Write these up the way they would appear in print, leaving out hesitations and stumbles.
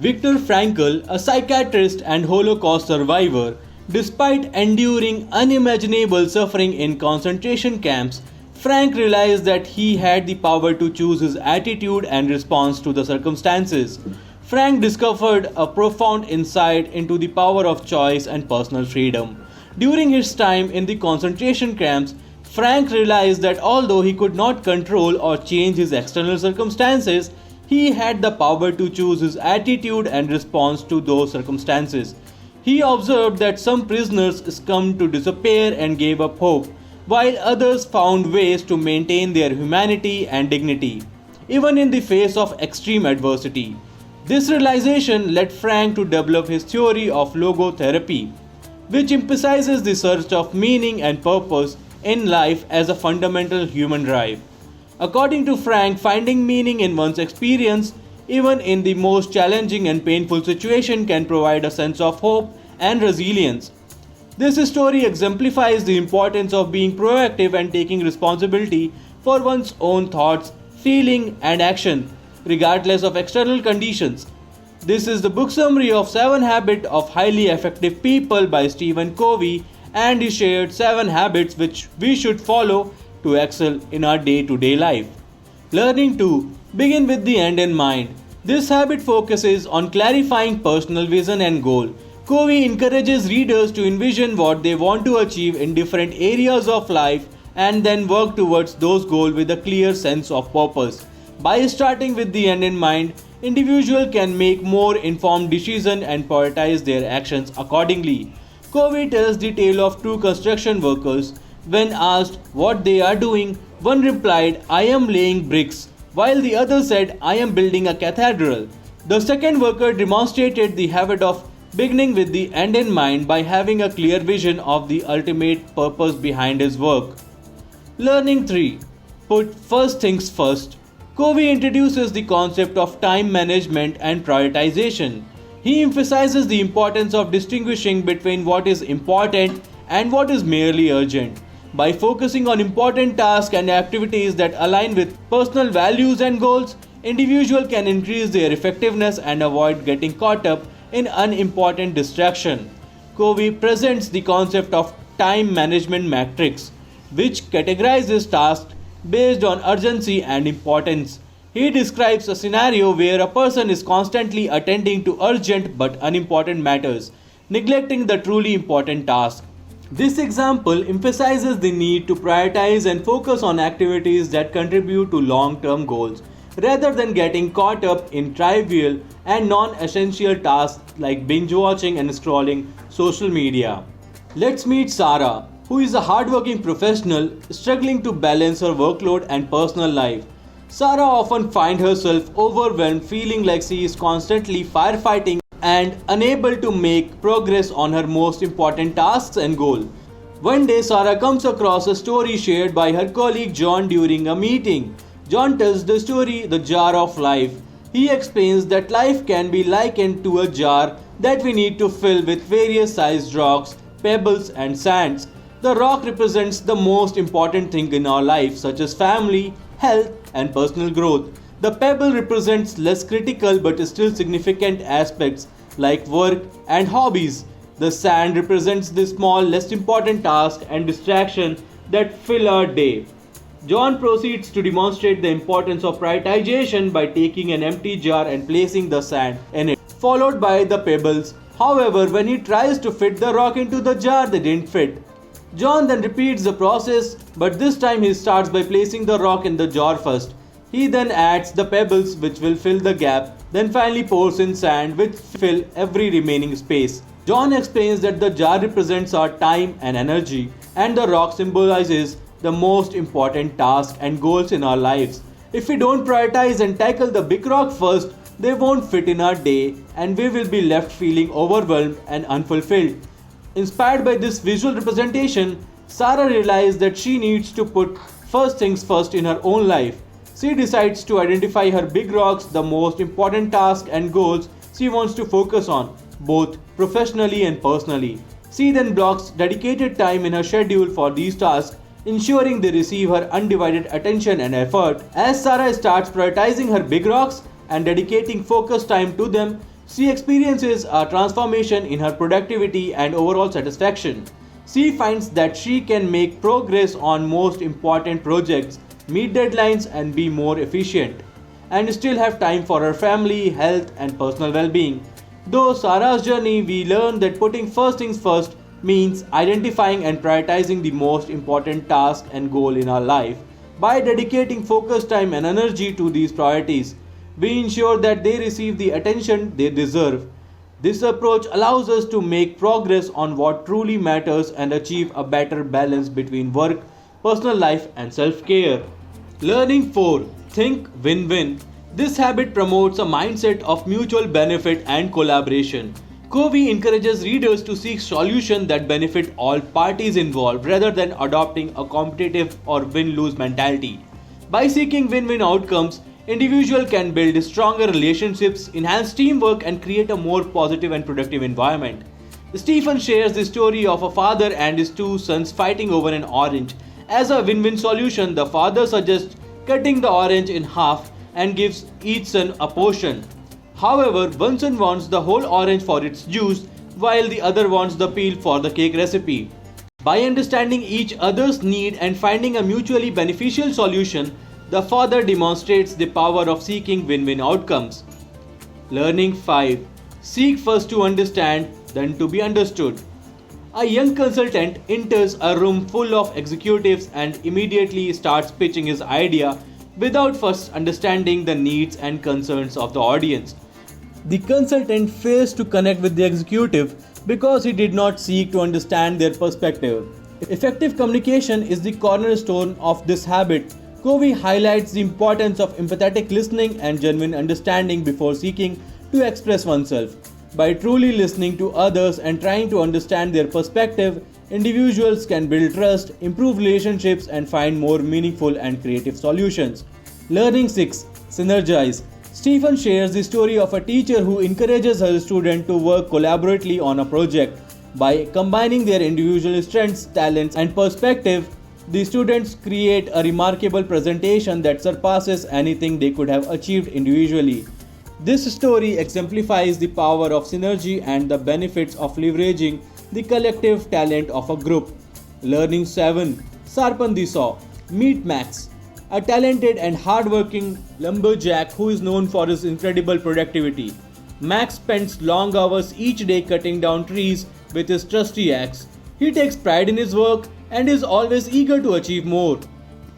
Viktor Frankl, a psychiatrist and Holocaust survivor, despite enduring unimaginable suffering in concentration camps, Frank realized that he had the power to choose his attitude and response to the circumstances. Frank discovered a profound insight into the power of choice and personal freedom. During his time in the concentration camps, Frank realized that although he could not control or change his external circumstances, he had the power to choose his attitude and response to those circumstances. He observed that some prisoners succumbed to despair and gave up hope, while others found ways to maintain their humanity and dignity, even in the face of extreme adversity. This realization led Frank to develop his theory of logotherapy, which emphasizes the search of meaning and purpose in life as a fundamental human drive. According to Frank, finding meaning in one's experience, even in the most challenging and painful situation, can provide a sense of hope and resilience. This story exemplifies the importance of being proactive and taking responsibility for one's own thoughts, feeling, and action, regardless of external conditions. This is the book summary of 7 Habits of Highly Effective People by Stephen Covey, and he shared 7 habits which we should follow to excel in our day-to-day life. Learning to begin with the end in mind. This habit focuses on clarifying personal vision and goal. Covey encourages readers to envision what they want to achieve in different areas of life and then work towards those goals with a clear sense of purpose. By starting with the end in mind, individuals can make more informed decisions and prioritize their actions accordingly. Covey tells the tale of 2 construction workers. When asked what they are doing, one replied, "I am laying bricks," while the other said, "I am building a cathedral." The second worker demonstrated the habit of beginning with the end in mind by having a clear vision of the ultimate purpose behind his work. Learning 3. Put first things first. Covey introduces the concept of time management and prioritization. He emphasizes the importance of distinguishing between what is important and what is merely urgent. By focusing on important tasks and activities that align with personal values and goals, individuals can increase their effectiveness and avoid getting caught up in unimportant distraction. Covey presents the concept of time management matrix, which categorizes tasks based on urgency and importance. He describes a scenario where a person is constantly attending to urgent but unimportant matters, neglecting the truly important task. This example emphasizes the need to prioritize and focus on activities that contribute to long-term goals, rather than getting caught up in trivial and non-essential tasks like binge-watching and scrolling social media. Let's meet Sarah, who is a hardworking professional struggling to balance her workload and personal life. Sarah often finds herself overwhelmed, feeling like she is constantly firefighting and unable to make progress on her most important tasks and goals. One day, Sarah comes across a story shared by her colleague John during a meeting. John tells the story, The Jar of Life. He explains that life can be likened to a jar that we need to fill with various sized rocks, pebbles, and sands. The rock represents the most important thing in our life, such as family, health, and personal growth. The pebble represents less critical but still significant aspects like work and hobbies. The sand represents the small, less important tasks and distractions that fill our day. John proceeds to demonstrate the importance of prioritization by taking an empty jar and placing the sand in it, followed by the pebbles. However, when he tries to fit the rock into the jar, they didn't fit. John then repeats the process, but this time he starts by placing the rock in the jar first. He then adds the pebbles, which will fill the gap, then finally pours in sand, which fill every remaining space. John explains that the jar represents our time and energy, and the rock symbolizes the most important tasks and goals in our lives. If we don't prioritize and tackle the big rock first, they won't fit in our day, and we will be left feeling overwhelmed and unfulfilled. Inspired by this visual representation, Sarah realized that she needs to put first things first in her own life. She decides to identify her big rocks, the most important tasks and goals she wants to focus on, both professionally and personally. She then blocks dedicated time in her schedule for these tasks, ensuring they receive her undivided attention and effort. As Sarah starts prioritizing her big rocks and dedicating focused time to them, She experiences a transformation in her productivity and overall satisfaction. She finds that she can make progress on most important projects, meet deadlines, and be more efficient, and still have time for her family, health, and personal well being. Though Sarah's journey, we learn that putting first things first means identifying and prioritizing the most important task and goal in our life. By dedicating focused time and energy to these priorities, we ensure that they receive the attention they deserve. This approach allows us to make progress on what truly matters and achieve a better balance between work, personal life, and self care. Learning 4. Think win win. This habit promotes a mindset of mutual benefit and collaboration. Covey encourages readers to seek solutions that benefit all parties involved rather than adopting a competitive or win lose mentality. By seeking win win outcomes, individuals can build stronger relationships, enhance teamwork, and create a more positive and productive environment. Stephen shares the story of a father and his two sons fighting over an orange. As a win win solution, the father suggests cutting the orange in half and gives each son a portion. However, one son wants the whole orange for its juice, while the other wants the peel for the cake recipe. By understanding each other's need and finding a mutually beneficial solution, the father demonstrates the power of seeking win win outcomes. Learning 5. Seek first to understand, then to be understood. A young consultant enters a room full of executives and immediately starts pitching his idea without first understanding the needs and concerns of the audience. The consultant fails to connect with the executive because he did not seek to understand their perspective. Effective communication is the cornerstone of this habit. Covey highlights the importance of empathetic listening and genuine understanding before seeking to express oneself. By truly listening to others and trying to understand their perspective, individuals can build trust, improve relationships, and find more meaningful and creative solutions. Learning 6. Synergize. Stephen shares the story of a teacher who encourages her student to work collaboratively on a project. By combining their individual strengths, talents, and perspective, the students create a remarkable presentation that surpasses anything they could have achieved individually. This story exemplifies the power of synergy and the benefits of leveraging the collective talent of a group. Learning 7. Sharpen the saw. Meet Max, a talented and hardworking lumberjack who is known for his incredible productivity. Max spends long hours each day cutting down trees with his trusty axe. He takes pride in his work and is always eager to achieve more.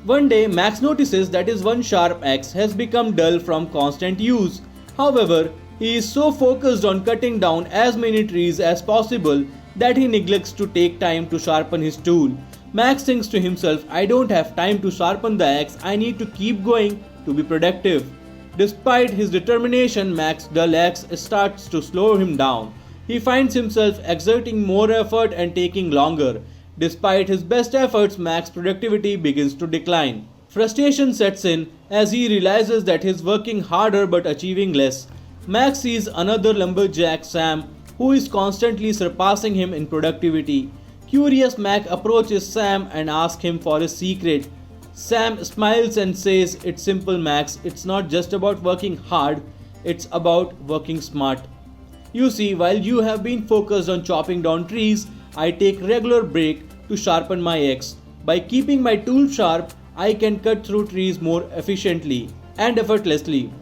One day, Max notices that his one sharp axe has become dull from constant use. However, he is so focused on cutting down as many trees as possible that he neglects to take time to sharpen his tool. Max thinks to himself, I don't have time to sharpen the axe, I need to keep going to be productive. Despite his determination, Max's dull axe starts to slow him down. He finds himself exerting more effort and taking longer. Despite his best efforts, Max's productivity begins to decline. Frustration sets in as he realizes that he is working harder but achieving less. Max sees another lumberjack, Sam, who is constantly surpassing him in productivity. Curious, Max approaches Sam and asks him for his secret. Sam smiles and says, It's simple, Max. It's not just about working hard, it's about working smart. You see, while you have been focused on chopping down trees, I take regular break to sharpen my axe. By keeping my tool sharp, I can cut through trees more efficiently and effortlessly.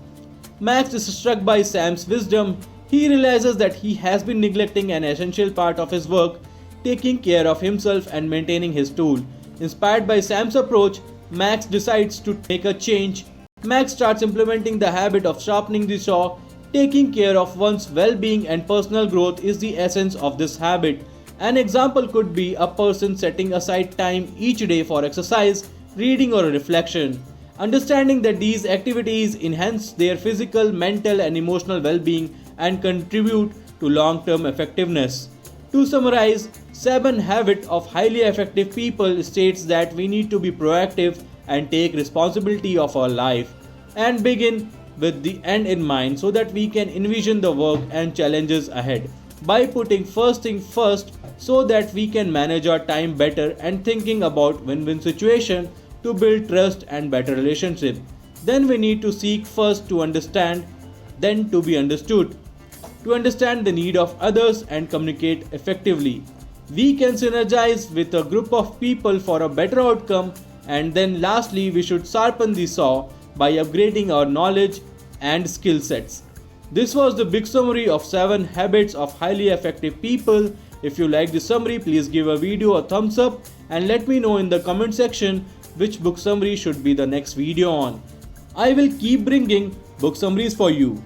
Max is struck by Sam's wisdom. He realizes that he has been neglecting an essential part of his work, taking care of himself and maintaining his tool. Inspired by Sam's approach, Max decides to make a change. Max starts implementing the habit of sharpening the saw. Taking care of one's well-being and personal growth is the essence of this habit. An example could be a person setting aside time each day for exercise, reading, or reflection. Understanding that these activities enhance their physical, mental, and emotional well-being and contribute to long-term effectiveness. To summarize, 7 Habits of Highly Effective People states that we need to be proactive and take responsibility of our life and begin with the end in mind so that we can envision the work and challenges ahead. By putting first thing first so that we can manage our time better and thinking about win-win situation to build trust and better relationship. Then we need to seek first to understand, then to be understood. to understand the need of others and communicate effectively. We can synergize with a group of people for a better outcome, and then lastly, we should sharpen the saw by upgrading our knowledge and skill sets. This was the big summary of 7 habits of highly effective people. If you like this summary, please give a video a thumbs up and let me know in the comment section which book summary should be the next video on. I will keep bringing book summaries for you.